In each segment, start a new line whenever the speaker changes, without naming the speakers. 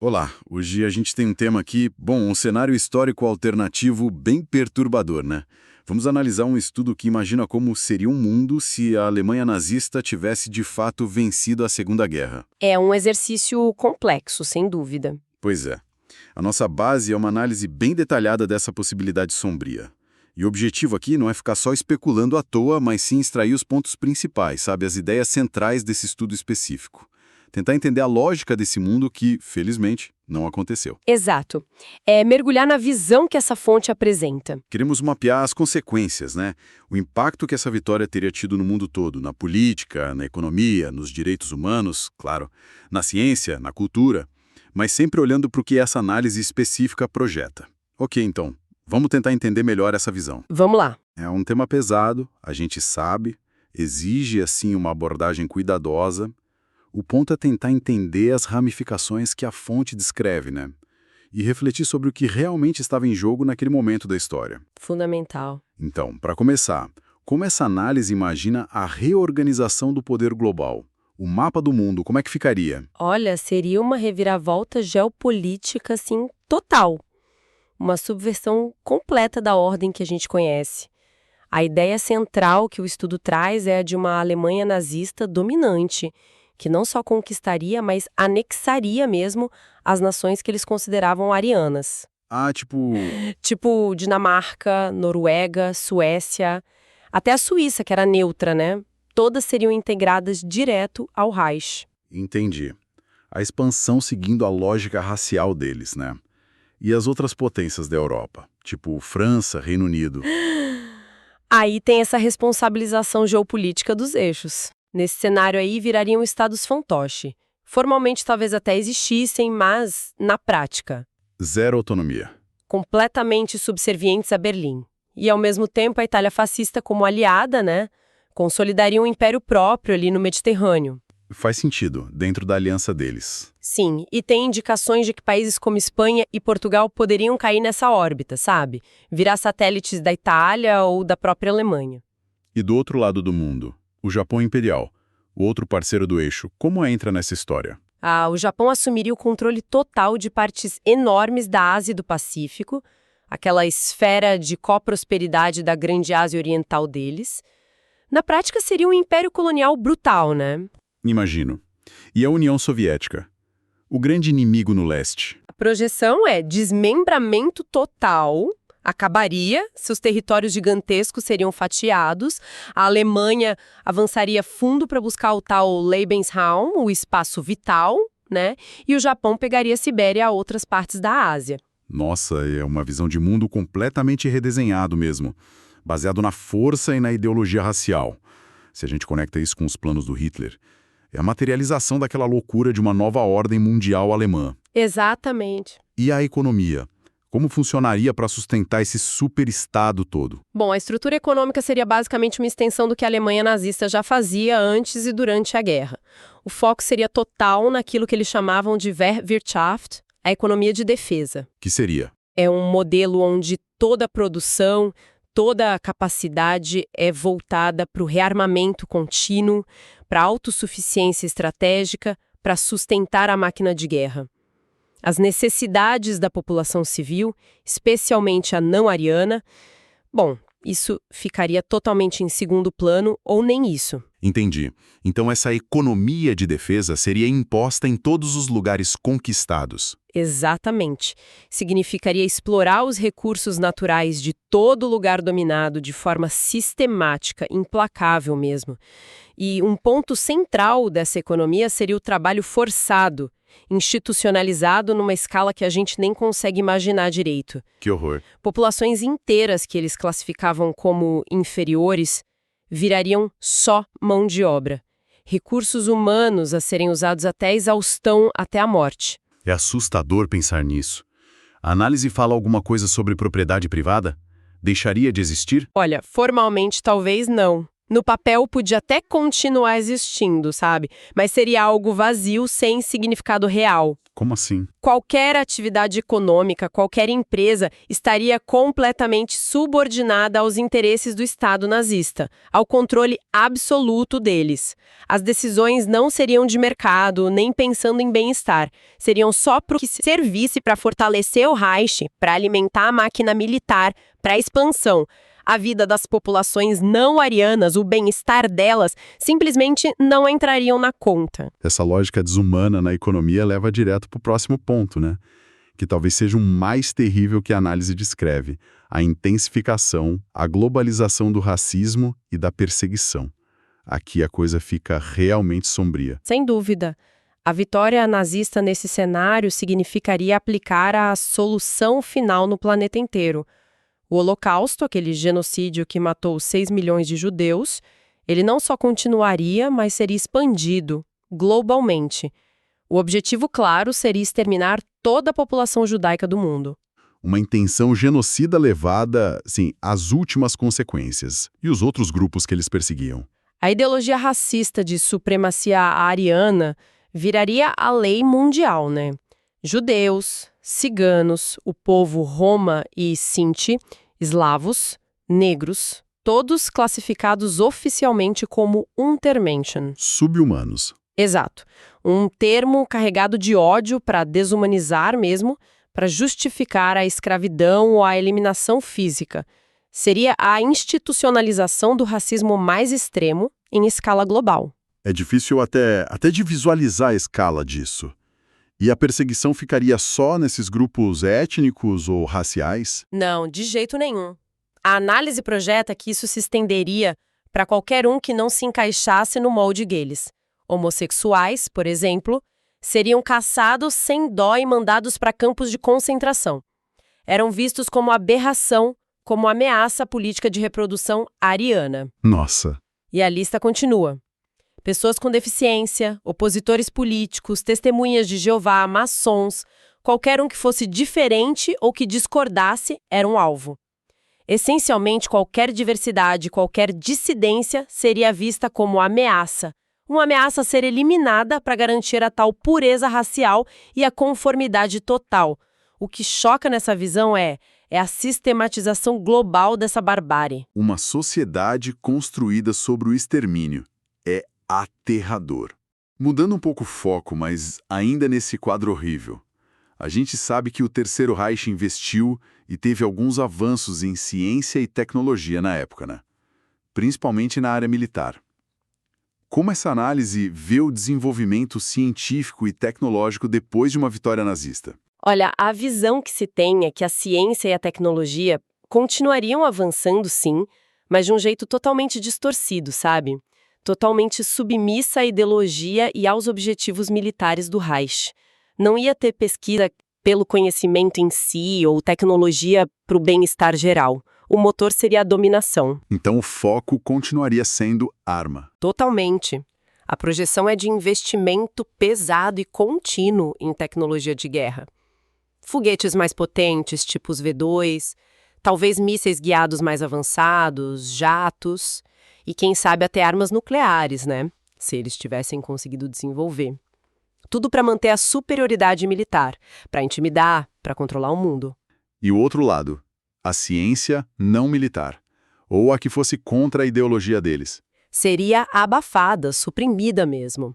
Olá, hoje a gente tem um tema aqui, um cenário histórico alternativo bem perturbador, né? Vamos analisar um estudo que imagina como seria um mundo se a Alemanha nazista tivesse de fato vencido a Segunda Guerra.
É um exercício complexo, sem dúvida.
Pois é. A nossa base é uma análise bem detalhada dessa possibilidade sombria. E o objetivo aqui não é ficar só especulando à toa, mas sim extrair os pontos principais, sabe? As ideias centrais desse estudo específico. Tentar entender a lógica desse mundo que, felizmente, não aconteceu.
Exato. É mergulhar na visão que essa fonte apresenta.
Queremos mapear as consequências, né? O impacto que essa vitória teria tido no mundo todo, na política, na economia, nos direitos humanos, claro, na ciência, na cultura, mas sempre olhando para o que essa análise específica projeta. Ok, então, vamos tentar entender melhor essa visão.
Vamos lá.
É um tema pesado, a gente sabe, exige, assim, uma abordagem cuidadosa. O ponto é tentar entender as ramificações que a fonte descreve, né? E refletir sobre o que realmente estava em jogo naquele momento da história.
Fundamental.
Então, para começar, como essa análise imagina a reorganização do poder global? O mapa do mundo, como é que ficaria?
Olha, seria uma reviravolta geopolítica, assim, total. Uma subversão completa da ordem que a gente conhece. A ideia central que o estudo traz é a de uma Alemanha nazista dominante, que não só conquistaria, mas anexaria mesmo as nações que eles consideravam arianas.
Ah, tipo...
Tipo Dinamarca, Noruega, Suécia, até a Suíça, que era neutra, né? Todas seriam integradas direto ao Reich.
Entendi. A expansão seguindo a lógica racial deles, né? E as outras potências da Europa, tipo França, Reino Unido.
Aí tem essa responsabilização geopolítica dos eixos. Nesse cenário aí virariam estados fantoche. Formalmente talvez até existissem, mas na prática,
Zero autonomia.
completamente subservientes a Berlim. E ao mesmo tempo a Itália fascista como aliada, né, consolidaria um império próprio ali no Mediterrâneo.
Faz sentido, dentro da aliança deles.
Sim, e tem indicações de que países como Espanha e Portugal poderiam cair nessa órbita, sabe? Virar satélites da Itália ou da própria Alemanha.
E do outro lado do mundo, o Japão Imperial, o outro parceiro do eixo, como entra nessa história?
O Japão assumiria o controle total de partes enormes da Ásia e do Pacífico, aquela esfera de coprosperidade da Grande Ásia Oriental deles. Na prática, seria um império colonial brutal, né?
Imagino. E a União Soviética? O grande inimigo no leste.
A projeção é desmembramento total, acabaria, seus territórios gigantescos seriam fatiados, a Alemanha avançaria fundo para buscar o tal Lebensraum, o espaço vital, né? E o Japão pegaria a Sibéria a outras partes da Ásia.
Nossa, é uma visão de mundo completamente redesenhado mesmo, baseado na força e na ideologia racial. Se a gente conecta isso com os planos do Hitler, é a materialização daquela loucura de uma nova ordem mundial alemã.
Exatamente.
E a economia? Como funcionaria para sustentar esse superestado todo?
Bom, a estrutura econômica seria basicamente uma extensão do que a Alemanha nazista já fazia antes e durante a guerra. O foco seria total naquilo que eles chamavam de Wehrwirtschaft, a economia de defesa.
Que seria?
É um modelo onde toda a produção, toda a capacidade é voltada para o rearmamento contínuo, para a autossuficiência estratégica, para sustentar a máquina de guerra. As necessidades da população civil, especialmente a não-ariana, isso ficaria totalmente em segundo plano ou nem isso.
Entendi. Então essa economia de defesa seria imposta em todos os lugares conquistados.
Exatamente. Significaria explorar os recursos naturais de todo lugar dominado de forma sistemática, implacável mesmo. E um ponto central dessa economia seria o trabalho forçado, institucionalizado numa escala que a gente nem consegue imaginar direito.
Que horror.
Populações inteiras que eles classificavam como inferiores virariam só mão de obra. Recursos humanos a serem usados até a exaustão, até a morte.
É assustador pensar nisso. A análise fala alguma coisa sobre propriedade privada? Deixaria de existir?
Olha, formalmente talvez não, No papel podia até continuar existindo, sabe? Mas seria algo vazio, sem significado real.
Como assim?
Qualquer atividade econômica, qualquer empresa estaria completamente subordinada aos interesses do Estado nazista, ao controle absoluto deles. As decisões não seriam de mercado, nem pensando em bem-estar. Seriam só para o que servisse para fortalecer o Reich, para alimentar a máquina militar, para a expansão. A vida das populações não arianas, o bem-estar delas, simplesmente não entrariam na conta.
Essa lógica desumana na economia leva direto para o próximo ponto, né? Que talvez seja o mais terrível que a análise descreve: a intensificação, a globalização do racismo e da perseguição. Aqui a coisa fica realmente sombria.
Sem dúvida. A vitória nazista nesse cenário significaria aplicar a solução final no planeta inteiro. O Holocausto, aquele genocídio que matou 6 milhões de judeus, ele não só continuaria, mas seria expandido globalmente. O objetivo, claro, seria exterminar toda a população judaica do mundo.
Uma intenção genocida levada, sim, às últimas consequências. E os outros grupos que eles perseguiam?
A ideologia racista de supremacia ariana viraria a lei mundial, né? Judeus, ciganos, o povo Roma e Sinti, eslavos, negros, todos classificados oficialmente como Untermenschen.
Sub-humanos.
Exato. Um termo carregado de ódio para desumanizar mesmo, para justificar a escravidão ou a eliminação física. Seria a institucionalização do racismo mais extremo em escala global.
É difícil até de visualizar a escala disso. E a perseguição ficaria só nesses grupos étnicos ou raciais?
Não, de jeito nenhum. A análise projeta que isso se estenderia para qualquer um que não se encaixasse no molde deles. Homossexuais, por exemplo, seriam caçados sem dó e mandados para campos de concentração. Eram vistos como aberração, como ameaça à política de reprodução ariana.
Nossa!
E a lista continua. Pessoas com deficiência, opositores políticos, testemunhas de Jeová, maçons, qualquer um que fosse diferente ou que discordasse era um alvo. Essencialmente, qualquer diversidade, qualquer dissidência seria vista como ameaça. Uma ameaça a ser eliminada para garantir a tal pureza racial e a conformidade total. O que choca nessa visão é a sistematização global dessa barbárie.
Uma sociedade construída sobre o extermínio. É aterrador. Mudando um pouco o foco, mas ainda nesse quadro horrível. A gente sabe que o Terceiro Reich investiu e teve alguns avanços em ciência e tecnologia na época, né? Principalmente na área militar. Como essa análise vê o desenvolvimento científico e tecnológico depois de uma vitória nazista?
Olha, a visão que se tem é que a ciência e a tecnologia continuariam avançando, sim, mas de um jeito totalmente distorcido, sabe? Totalmente submissa à ideologia e aos objetivos militares do Reich. Não ia ter pesquisa pelo conhecimento em si ou tecnologia para o bem-estar geral. O motor seria a dominação.
Então o foco continuaria sendo arma.
Totalmente. A projeção é de investimento pesado e contínuo em tecnologia de guerra. Foguetes mais potentes, tipo os V2, talvez mísseis guiados mais avançados, jatos, e quem sabe até armas nucleares, né? Se eles tivessem conseguido desenvolver. Tudo para manter a superioridade militar, para intimidar, para controlar o mundo.
E o outro lado, a ciência não militar, ou a que fosse contra a ideologia deles.
Seria abafada, suprimida mesmo.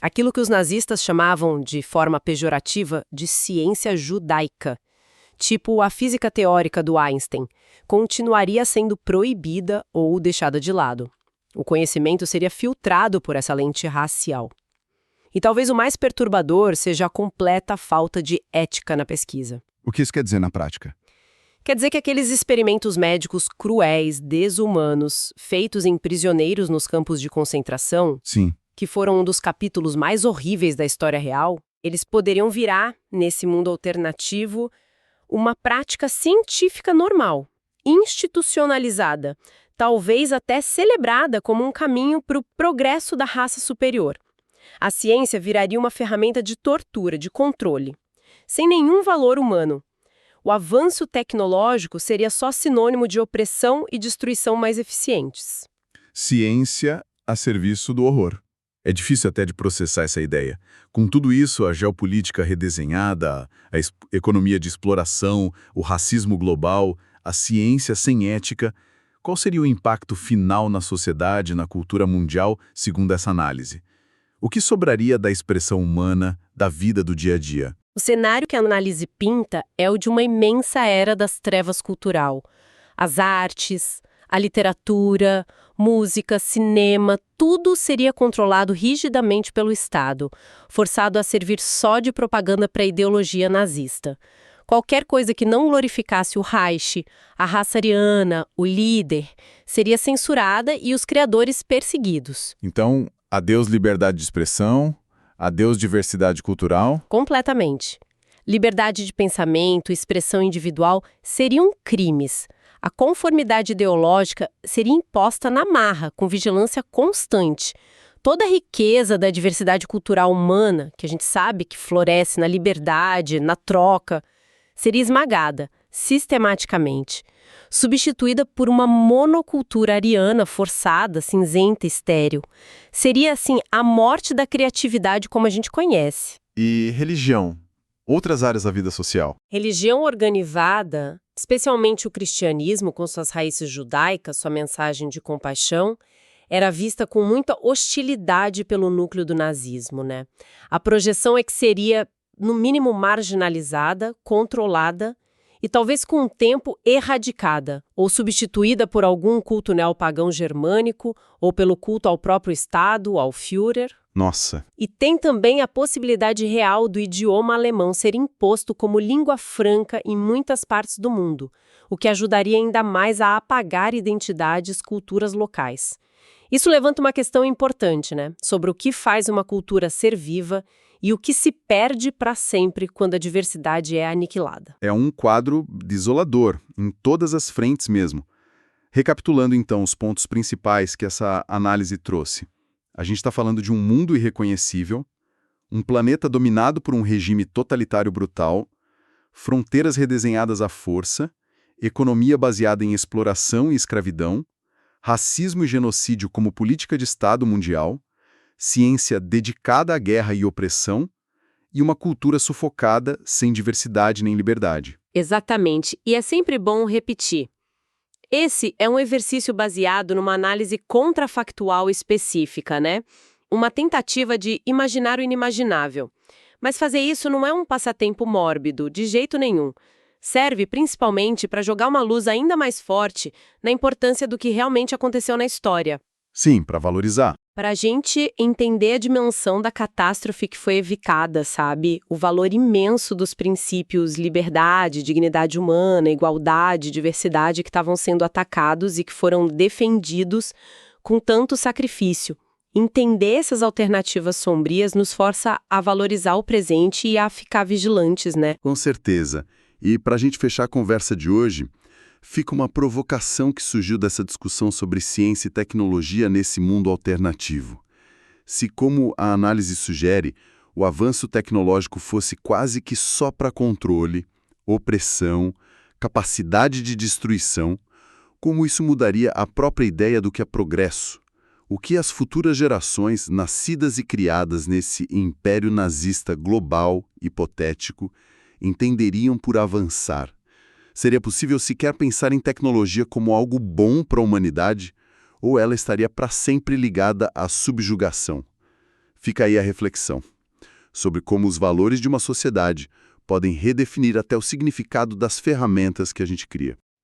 Aquilo que os nazistas chamavam, de forma pejorativa, de ciência judaica, tipo a física teórica do Einstein, continuaria sendo proibida ou deixada de lado. O conhecimento seria filtrado por essa lente racial. E talvez o mais perturbador seja a completa falta de ética na pesquisa.
O que isso quer dizer na prática?
Quer dizer que aqueles experimentos médicos cruéis, desumanos, feitos em prisioneiros nos campos de concentração,
Sim.
que foram um dos capítulos mais horríveis da história real, eles poderiam virar, nesse mundo alternativo, uma prática científica normal, institucionalizada, talvez até celebrada como um caminho para o progresso da raça superior. A ciência viraria uma ferramenta de tortura, de controle, sem nenhum valor humano. O avanço tecnológico seria só sinônimo de opressão e destruição mais eficientes.
Ciência a serviço do horror. É difícil até de processar essa ideia. Com tudo isso, a geopolítica redesenhada, a economia de exploração, o racismo global, a ciência sem ética, qual seria o impacto final na sociedade e na cultura mundial, segundo essa análise? O que sobraria da expressão humana, da vida do dia a dia?
O cenário que a análise pinta é o de uma imensa era das trevas cultural. As artes, a literatura, música, cinema, tudo seria controlado rigidamente pelo Estado, forçado a servir só de propaganda para a ideologia nazista. Qualquer coisa que não glorificasse o Reich, a raça ariana, o líder, seria censurada e os criadores perseguidos.
Então, adeus liberdade de expressão, adeus diversidade cultural?
Completamente. Liberdade de pensamento, expressão individual seriam crimes. A conformidade ideológica seria imposta na marra, com vigilância constante. Toda a riqueza da diversidade cultural humana, que a gente sabe que floresce na liberdade, na troca, seria esmagada, sistematicamente, substituída por uma monocultura ariana forçada, cinzenta, estéril. Seria, assim, a morte da criatividade como a gente conhece.
E religião? Outras áreas da vida social?
Religião organizada, especialmente o cristianismo, com suas raízes judaicas, sua mensagem de compaixão, era vista com muita hostilidade pelo núcleo do nazismo, né? A projeção é que seria, no mínimo, marginalizada, controlada e talvez com o tempo erradicada, ou substituída por algum culto neopagão germânico, ou pelo culto ao próprio Estado, ao Führer.
Nossa!
E tem também a possibilidade real do idioma alemão ser imposto como língua franca em muitas partes do mundo, o que ajudaria ainda mais a apagar identidades, culturas locais. Isso levanta uma questão importante, né? Sobre o que faz uma cultura ser viva e o que se perde para sempre quando a diversidade é aniquilada.
É um quadro desolador, em todas as frentes mesmo. Recapitulando então os pontos principais que essa análise trouxe. A gente está falando de um mundo irreconhecível, um planeta dominado por um regime totalitário brutal, fronteiras redesenhadas à força, economia baseada em exploração e escravidão, racismo e genocídio como política de Estado mundial, ciência dedicada à guerra e opressão, e uma cultura sufocada sem diversidade nem liberdade.
Exatamente, e é sempre bom repetir. Esse é um exercício baseado numa análise contrafactual específica, né? Uma tentativa de imaginar o inimaginável. Mas fazer isso não é um passatempo mórbido, de jeito nenhum. Serve principalmente para jogar uma luz ainda mais forte na importância do que realmente aconteceu na história.
Sim, para valorizar.
Para a gente entender a dimensão da catástrofe que foi evicada, sabe? O valor imenso dos princípios liberdade, dignidade humana, igualdade, diversidade que estavam sendo atacados e que foram defendidos com tanto sacrifício. Entender essas alternativas sombrias nos força a valorizar o presente e a ficar vigilantes, né?
Com certeza. E para a gente fechar a conversa de hoje, fica uma provocação que surgiu dessa discussão sobre ciência e tecnologia nesse mundo alternativo. Se, como a análise sugere, o avanço tecnológico fosse quase que só para controle, opressão, capacidade de destruição, como isso mudaria a própria ideia do que é progresso? O que as futuras gerações, nascidas e criadas nesse império nazista global, hipotético, entenderiam por avançar? Seria possível sequer pensar em tecnologia como algo bom para a humanidade, ou ela estaria para sempre ligada à subjugação? Fica aí a reflexão sobre como os valores de uma sociedade podem redefinir até o significado das ferramentas que a gente cria.